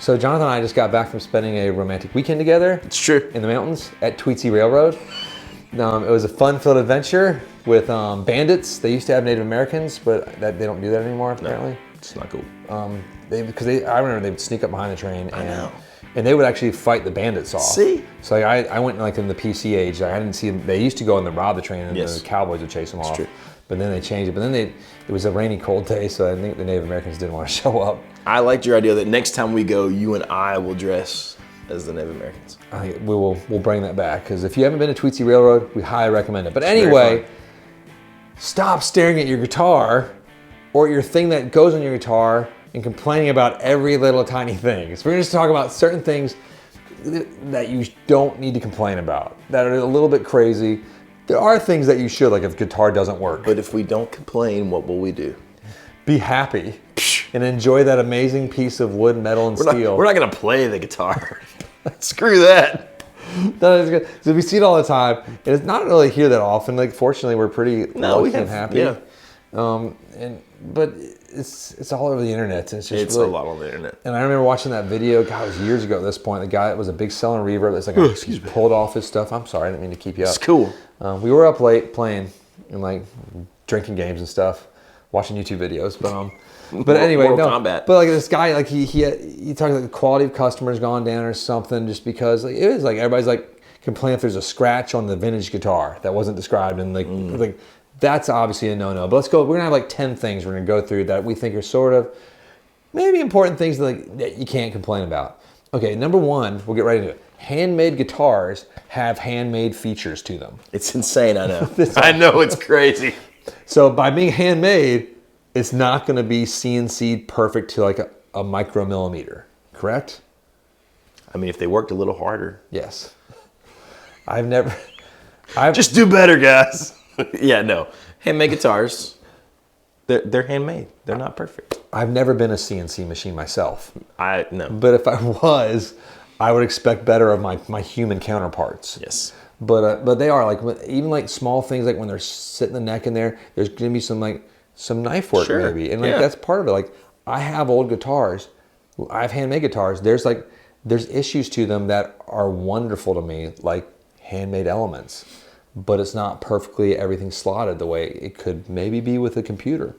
So Jonathan and I just got back from spending a romantic weekend together. It's true. In the mountains at Tweetsie Railroad. It was a fun-filled adventure with bandits. They used to have Native Americans, but they don't do that anymore apparently. No, it's not cool. I remember they would sneak up behind the train know. and they would actually fight the bandits off. See? So I went like in the PC age. I didn't see them. They used to go and rob the train and Yes. the cowboys would chase them off. True. But then they changed it. But then it was a rainy, cold day, so I think the Native Americans didn't want to show up. I liked your idea that next time we go, you and I will dress as the Native Americans. We'll bring that back because if you haven't been to Tweetsie Railroad, we highly recommend it. But very anyway, fun. stop staring at your guitar or your thing that goes on your guitar and complaining about every little tiny thing. So we're going to talk about certain things that you don't need to complain about, that are a little bit crazy. There are things that you should, like if guitar doesn't work. But if we don't complain, what will we do? Be happy and enjoy that amazing piece of wood, metal, and steel. We're not going to play the guitar. Screw that. That is good. So we see it all the time, and it's not really here that often. Like, fortunately, we're pretty lucky and happy. Yeah. But it's all over the internet. It's just It's really, a lot on the internet. And I remember watching that video. God, it was years ago at this point. The guy that was a big selling reverb. That's like, he pulled off his stuff. I'm sorry, I didn't mean to keep you up. It's cool. We were up late playing and like drinking games and stuff, watching YouTube videos. But anyway, Mortal Kombat. But like this guy, like he talked like the quality of customers gone down or something, just because like, it was like everybody's like complaining if there's a scratch on the vintage guitar that wasn't described, and like that's obviously a no-no. But let's go. We're gonna have like 10 things we're gonna go through that we think are sort of maybe important things that you can't complain about. Okay, number one, we'll get right into it. Handmade guitars have handmade features to them. It's insane, I know. I know, it's crazy. So by being handmade, it's not going to be CNC'd perfect to like a micromillimeter, correct? I mean, if they worked a little harder. Yes. I've Just do better, guys. Yeah, no. Handmade guitars, they're handmade. They're not perfect. I've never been a CNC machine myself. No. But if I was, I would expect better of my human counterparts. Yes. But they are like, even like small things like when they're sitting the neck in there, there's going to be some knife work maybe. And like that's part of it. Like I have old guitars. I have handmade guitars. There's issues to them that are wonderful to me, like handmade elements. But it's not perfectly everything slotted the way it could maybe be with a computer.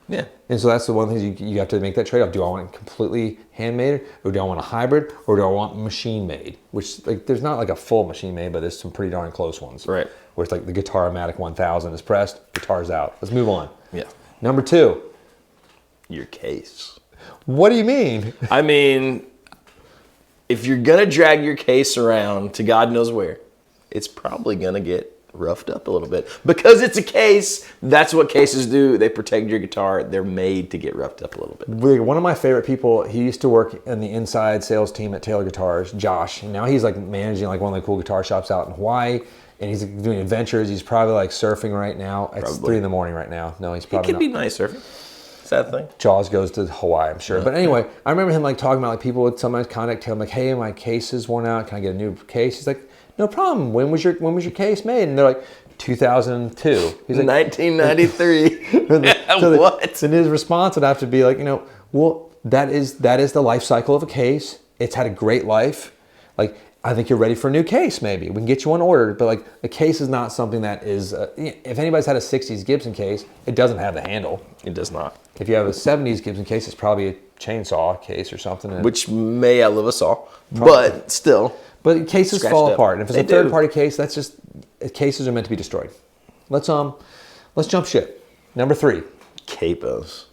Yeah. And so that's the one thing you have to make that trade-off. Do I want it completely handmade, or do I want a hybrid, or do I want machine made? Which like there's not like a full machine made, but there's some pretty darn close ones. Right. Where it's like the Guitar-O-Matic 1000 is pressed, guitar's out. Let's move on. Yeah. Number two. Your case. What do you mean? I mean, if you're gonna drag your case around to God knows where, it's probably gonna get roughed up a little bit. Because it's a case, that's what cases do. They protect your guitar. They're made to get roughed up a little bit. One of my favorite people, he used to work in the inside sales team at Taylor Guitars, Josh. And now he's like managing like one of the cool guitar shops out in Hawaii. And he's doing adventures. He's probably like surfing right now. It's 3 in the morning right now. No, he's probably It could be nice surfing. Is that a thing? Jaws goes to Hawaii, I'm sure. But anyway, I remember him like talking about like people would sometimes contact him like, hey, my case is worn out. Can I get a new case? He's like, no problem. When was your case made? And they're like, 2002. He's like, 1993. What? And his response would have to be like, well, that is the life cycle of a case. It's had a great life. Like, I think you're ready for a new case maybe. We can get you one ordered, but like a case is not something that is, if anybody's had a 60s Gibson case, it doesn't have the handle. It does not. If you have a 70s Gibson case, it's probably a chainsaw case or something. Which may outlive us all, but still. But cases fall apart. And if it's a They do. third-party case, that's just, cases are meant to be destroyed. Let's jump ship. Number 3. Capos.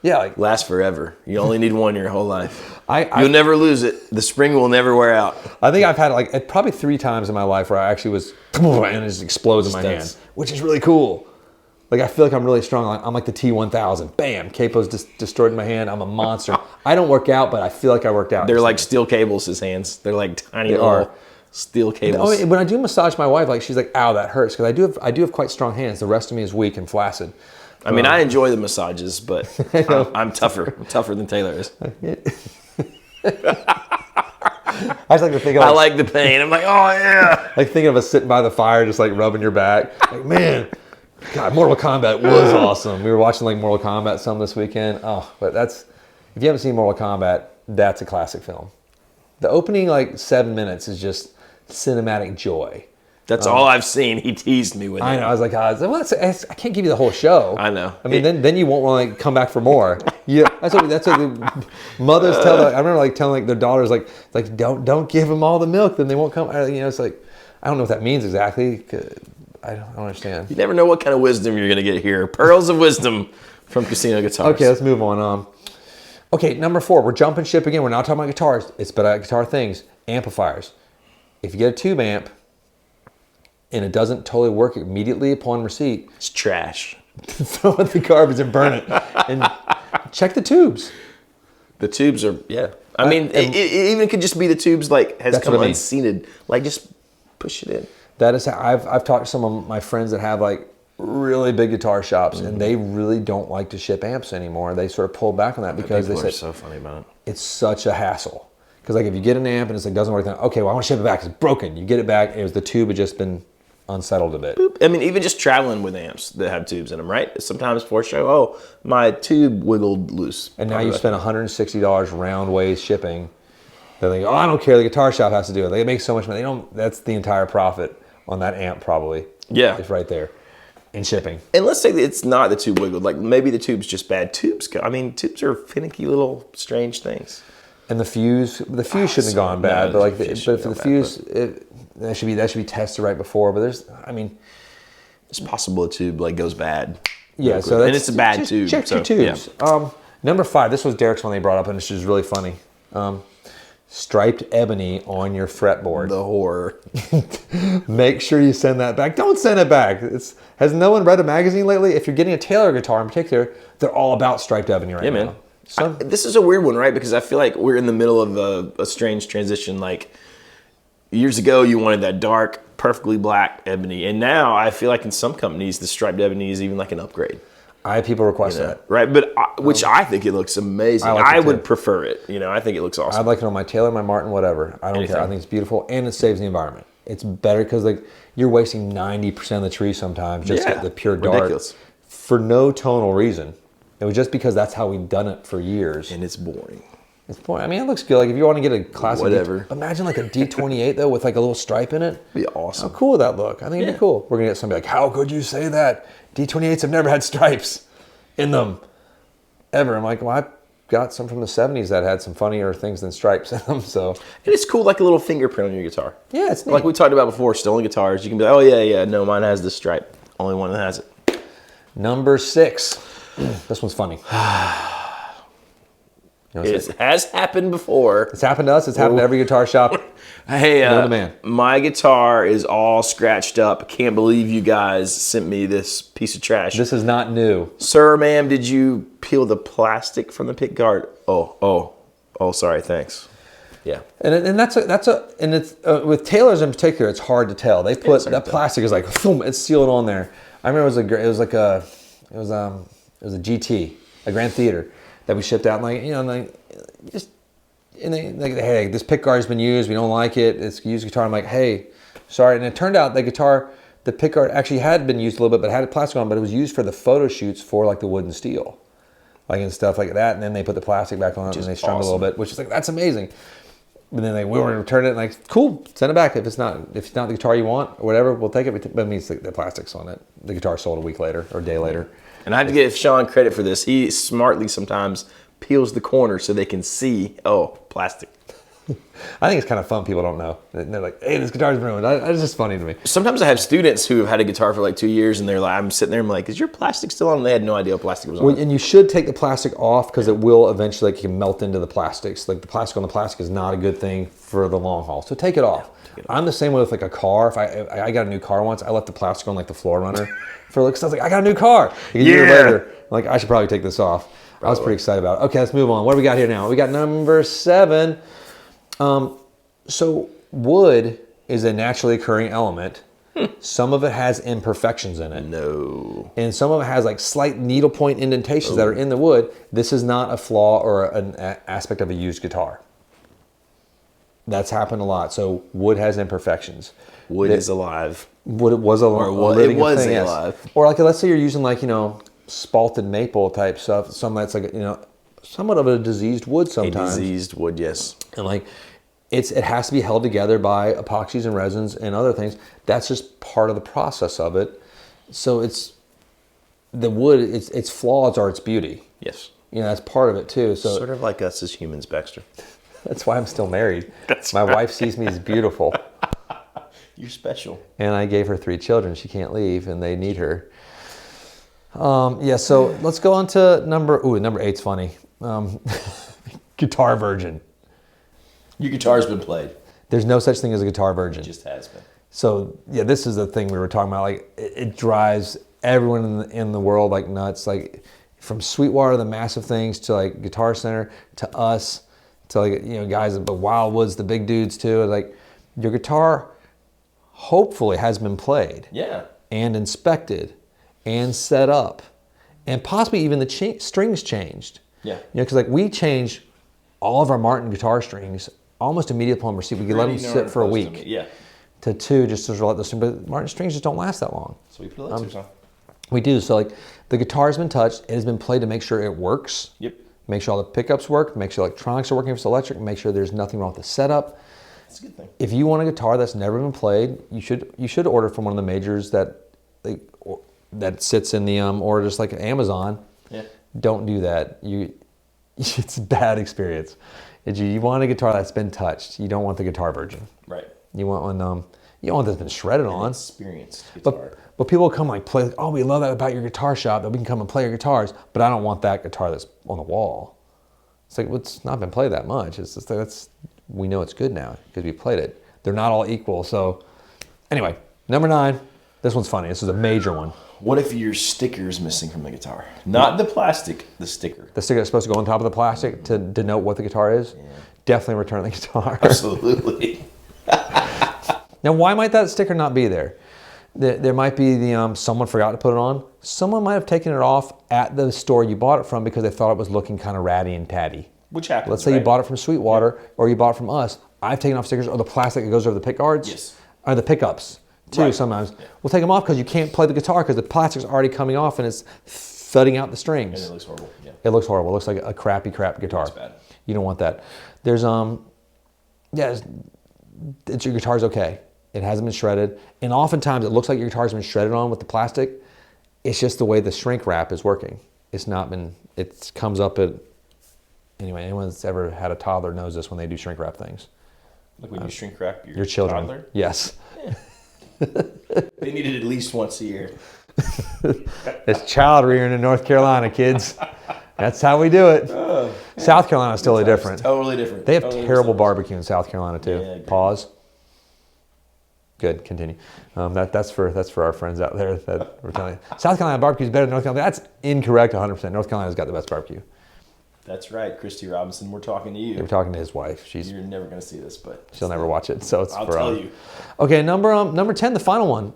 Yeah, like Last forever. You only need one your whole life. I You'll never lose it. The spring will never wear out. I think I've had like probably 3 times in my life where I actually was and it just explodes in my hand, which is really cool. Like I feel like I'm really strong. I'm like the T1000. Bam, Capos just destroyed my hand. I'm a monster. I don't work out, but I feel like I worked out. They're like steel cables, his hands. They're like tiny little are. steel cables. When I do massage my wife, like she's like, "Ow, that hurts," because I do have quite strong hands. The rest of me is weak and flaccid. I mean, I enjoy the massages, but I'm tougher. I'm tougher than Taylor is. I just like to think of I like the pain. I'm like, oh yeah. like thinking of us sitting by the fire, just like rubbing your back. Like, man, God, Mortal Kombat was awesome. We were watching like Mortal Kombat some this weekend. Oh, but if you haven't seen Mortal Kombat, that's a classic film. The opening like 7 minutes is just cinematic joy. That's all I've seen. He teased me with it. I know. I was like, I can't give you the whole show. I know. I mean, then you won't want to come back for more. Yeah, that's what the mothers tell. I remember like telling like their daughters like don't give them all the milk, then they won't come. It's like I don't know what that means exactly. I don't understand. You never know what kind of wisdom you're gonna get here. Pearls of wisdom from Casino Guitars. Okay, let's move on. Okay, number 4. We're jumping ship again. We're not talking about guitars. It's about guitar things. Amplifiers. If you get a tube amp and it doesn't totally work immediately upon receipt, It's trash. throw it in the garbage and burn it. And check the tubes. The tubes are, yeah. I mean, it even could just be the tubes like has That's come what I mean. unseated. Like just push it in. That is how I've talked to some of my friends that have like really big guitar shops, and they really don't like to ship amps anymore. They sort of pulled back on that because they People are said so funny about it. it's such a hassle. Because like if you get an amp and it's like doesn't work, then okay, well I want to ship it back. It's broken. You get it back. It was the tube had just been unsettled a bit. I mean, even just traveling with amps that have tubes in them, right? Sometimes for a show, oh, my tube wiggled loose. And now you spend $160 round ways shipping. They're like, oh, I don't care. The guitar shop has to do it. They make so much money. They don't. That's the entire profit on that amp probably. Yeah. It's right there in shipping. And let's say that it's not the tube wiggled. Like maybe the tube's just bad. Tubes are finicky little strange things. And the fuse shouldn't have gone bad, no, but like, the fuse but shouldn't for the go fuse, that should be tested right before. But It's possible a tube like goes bad. yeah. real So quick. that's and it's a bad just tube. Check so, your tubes. yeah. Number 5. This was Derek's one they brought up, and it's just really funny. Striped ebony on your fretboard. The horror. Make sure you send that back. Don't send it back. Has no one read a magazine lately? If you're getting a Taylor guitar in particular, they're all about striped ebony right now. Yeah, man. This is a weird one, right? Because I feel like we're in the middle of a strange transition. Like years ago, you wanted that dark, perfectly black ebony, and now I feel like in some companies, the striped ebony is even like an upgrade. I have people request that. Right? But which I think it looks amazing. I like I it would too. prefer it. I think it looks awesome. I'd like it on my Taylor, my Martin, whatever. I don't Anything. care. I think it's beautiful, and it saves the environment. It's better because like you're wasting 90% of the tree sometimes just Yeah, at the pure dark ridiculous. for no tonal reason. It was just because that's how we've done it for years. and it's boring. It's boring. I mean, it looks good. Like if you want to get a classic, Whatever. Imagine like a D28 though with like a little stripe in it. It'd be How awesome. cool would that look? I think it'd be cool. We're gonna get somebody like, how could you say that? D28s have never had stripes in them ever. I'm like, well, I got some from the 70s that had some funnier things than stripes in them. So And it's cool, like a little fingerprint on your guitar. yeah, it's neat. Like we talked about before, stolen guitars. You can be like, oh yeah, no, mine has this stripe. Only one that has it. Number 6. This one's funny. It has happened before. It's happened to us. It's happened to every guitar shop. Hey, Know the man. my guitar is all scratched up. Can't believe you guys sent me this piece of trash. This is not new. Sir, ma'am, did you peel the plastic from the pick guard? Oh, sorry, thanks. Yeah. And it's with Taylors in particular, it's hard to tell. They put that plastic is like boom, it's sealed on there. I remember it was a GT, a Grand Theater that we shipped out, and they like, hey, this pick guard's been used. We don't like it. It's a used guitar. I'm like, hey, sorry. And it turned out the pick guard actually had been used a little bit, but it had plastic on, but it was used for the photo shoots for like the wood and steel, like and stuff like that. And then they put the plastic back on it and they strummed a little bit, which is like, that's amazing. But then we were going to return it and like, cool, send it back. If it's not the guitar you want or whatever, we'll take it. But it means the plastic's on it. The guitar sold a week later or a day later. And I have to give Sean credit for this. He smartly sometimes peels the corner so they can see, plastic. I think it's kind of fun. People don't know. And they're like, hey, this guitar's ruined. It's just funny to me. Sometimes I have students who have had a guitar for like 2 years and they're like, I'm sitting there, I'm like, is your plastic still on? And they had no idea plastic was on. Well, and you should take the plastic off because it will eventually like, you can melt into the plastics. Like the plastic on the plastic is not a good thing for the long haul. So take it off. I'm the same way with like a car. If I got a new car once, I left the plastic on like the floor runner for like, so I was like, I got a new car. Like, a year later, I'm like, I should probably take this off. I was pretty excited about it. Okay, let's move on. What do we got here now? We got number 7. So wood is a naturally occurring element. Some of it has imperfections in it. No. And some of it has like slight needle point indentations that are in the wood. This is not a flaw or an aspect of a used guitar. That's happened a lot. So wood has imperfections. Wood is alive. Wood was a living it was thing, yes. alive. Or like let's say you're using like spalted maple type stuff. Some that's like somewhat of a diseased wood A sometimes. diseased wood, yes. And like it has to be held together by epoxies and resins and other things. That's just part of the process of it. So it's the wood, its flaws are its beauty. Yes. You know, that's part of it too. So Sort of like us as humans, Baxter. that's why I'm still married. That's My right. wife sees me as beautiful. You're special. And I gave her 3 children. She can't leave, and they need her. Yeah, so let's go on to number 8's funny. Guitar virgin. Your guitar's been played. There's no such thing as a guitar It virgin. just has been. So yeah, this is the thing we were talking about. Like it drives everyone in the world like nuts. Like from Sweetwater, the massive things, to like Guitar Center, to us, to like guys at the Wildwoods, the big dudes too. Like your guitar, hopefully, has been played Yeah. and inspected and set up, and possibly even the strings changed. Yeah. Because like we change all of our Martin guitar strings almost immediately upon receipt. We can let them Pretty sit darn for a close to week me. Yeah. to 2 just to let those. But Martin strings just don't last that long. So we put electrics on. We do. So like the guitar's been touched. It has been played to make sure it works. Yep. Make sure all the pickups work. Make sure electronics are working if it's electric. Make sure there's nothing wrong with the setup. That's a good thing. If you want a guitar that's never been played, you should order from one of the majors that sits in the or just like Amazon. Yeah. Don't do that. It's a bad experience. You want a guitar that's been touched. You don't want the guitar virgin. Right. You want one you don't want that's been shredded on. Experienced guitar. But people come like play. Oh, we love that about your guitar shop that we can come and play your guitars. But I don't want that guitar that's on the wall. It's like, well, it's not been played that much. It's just we know it's good now because we played it. They're not all equal. So anyway, number 9. This one's funny. This is a major one. What if your sticker is missing from the guitar? Not the plastic, the sticker. The sticker that's supposed to go on top of the plastic to denote what the guitar is. Yeah. Definitely return the guitar. Absolutely. Now, why might that sticker not be there? There might be someone forgot to put it on. Someone might have taken it off at the store you bought it from because they thought it was looking kind of ratty and tatty. Which happens. Let's say you bought it from Sweetwater or you bought it from us. I've taken off stickers or the plastic that goes over the pick guards. Yes. Or the pickups too Right. sometimes. We'll take them off because you can't play the guitar because the plastic's already coming off and it's thudding out the strings. And it looks horrible. Yeah. It looks horrible. It looks like a crappy guitar. It's bad. You don't want that. There's your guitar's okay. It hasn't been shredded. And oftentimes it looks like your guitar's been shredded on with the plastic. It's just the way the shrink wrap is working. It's not been, it comes up at, anyway, anyone that's ever had a toddler knows this when they do shrink wrap things. Like when you shrink wrap Your children. toddler. Yes. They need it at least once a year. It's child rearing in North Carolina, kids. That's how we do it. South Carolina's totally different. Totally different. They have Totally terrible different. barbecue in South Carolina too. Yeah, I agree. Pause. Good. Continue. That's for our friends out there that we're telling you. South Carolina barbecue is better than North Carolina. That's incorrect 100%. North Carolina's got the best barbecue. That's right, Christy Robinson. We're talking to They you. were talking to his wife. You're never going to see this, but She'll never watch it, so it's I'll for tell you. Okay, number 10, the final one.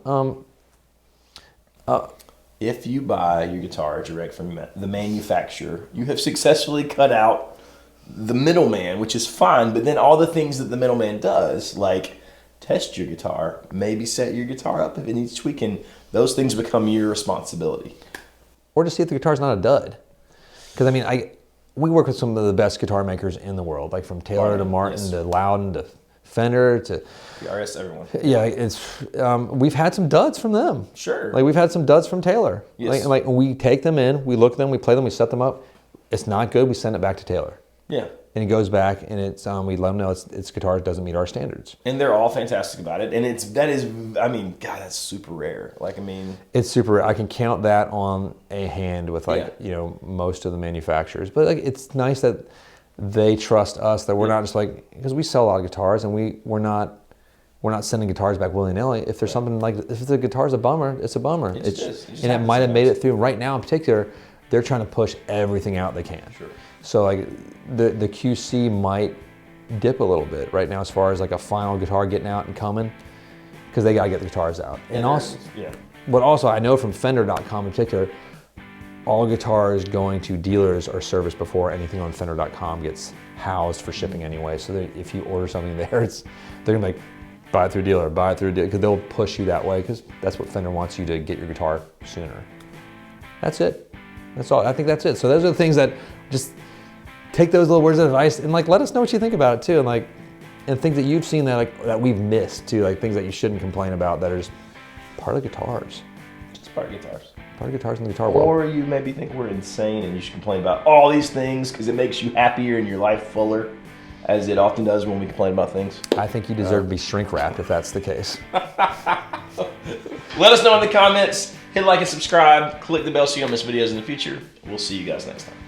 If you buy your guitar direct from the manufacturer, you have successfully cut out the middleman, which is fine, but then all the things that the middleman does, like test your guitar, maybe set your guitar up if it needs tweaking, those things become your responsibility. Or to see if the guitar's not a dud. Because I mean, we work with some of the best guitar makers in the world, like from Taylor to Martin yes. to Loudon to Fender to PRS, everyone. yeah. It's we've had some duds from them. Sure. Like we've had some duds from Taylor. Yes. Like we take them in, we look at them, we play them, we set them up. It's not good. We send it back to Taylor, Yeah. and it goes back, and it's we let them know its guitar doesn't meet our standards. And they're all fantastic about it. And God, that's super rare. Like, I mean, It's super. I can count that on a hand with most of the manufacturers. But like, it's nice that they trust us, that we're not just like, because we sell a lot of guitars and we're not sending guitars back willy nilly. If there's something like, if the guitar's a bummer, it's a bummer. It just is. It just And it happens might have made sometimes. it through. Right now in particular, they're trying to push everything out they can. Sure. So like the QC might dip a little bit right now as far as like a final guitar getting out and coming, because they gotta get the guitars out. And also, yeah. but also I know from Fender.com in particular, all guitars going to dealers are serviced before anything on Fender.com gets housed for shipping anyway. So that if you order something there, they're gonna be like, buy it through dealer, because they'll push you that way, because that's what Fender wants you to get your guitar sooner. That's it. That's all. I think that's it. So those are the things that just take those little words of advice and like let us know what you think about it too, and like and things that you've seen that like that we've missed too, like things that you shouldn't complain about that are just part of guitars. It's part of guitars. Part of guitars in the guitar world. Or you maybe think we're insane and you should complain about all these things because it makes you happier and your life fuller, as it often does when we complain about things. I think you deserve to be shrink wrapped if that's the case. Let us know in the comments. Hit like and subscribe. Click the bell so you don't miss videos in the future. We'll see you guys next time.